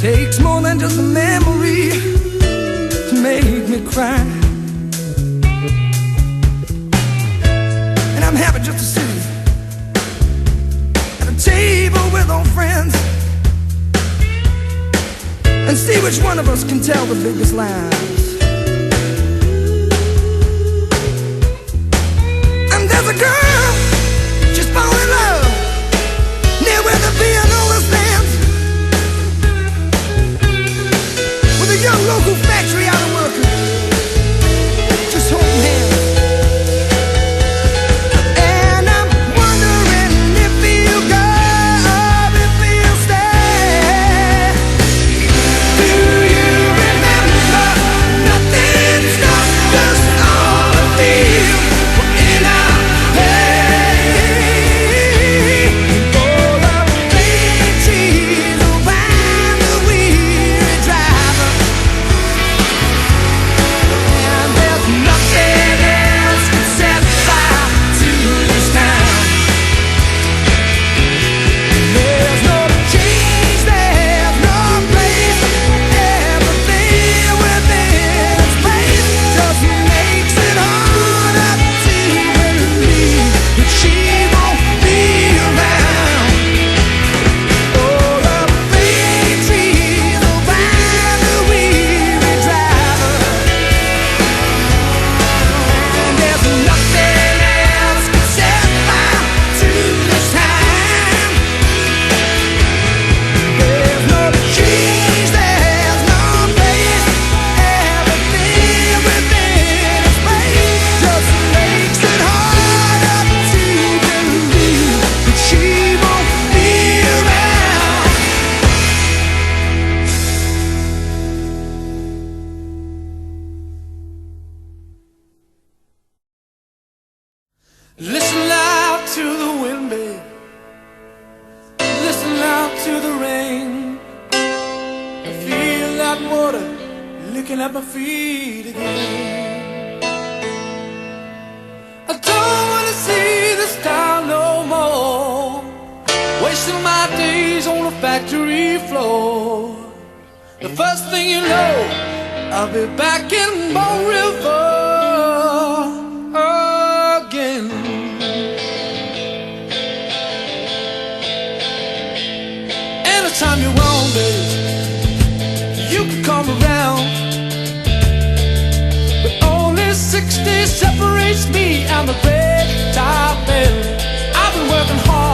Takes more than just a memory to make me cry. And I'm happy just to sit at a table with old friends and see which one of us can tell the biggest lies. And there's a girl, she's falling in love near where the piano stands, with a young local factory out of worker, just holding hands. And I'm wondering if he'll go or if he'll stay. Do you remember? Nothing stopped us all the feel in our pain. All the fading trees around the weary driver, and there's nothing else can set fire to this town. There's no change, there's no place, everything within its place just makes it harder to believe that she won't be around. Oh, the fading trees around the weary driver, and there's nothing else can set fire to this time. There's no change, there's no place, everything within its place just makes it harder to believe that she won't be around. Listen loud to the wind, babe. Listen loud to the rain. I feel that water licking at my feet again. I don't wanna see this town no more, wasting my days on a factory floor. The first thing you know, I'll be back in Bone River again. Anytime you want, baby, you can come around. But only 6 days separates me and the red top band. I've been working hard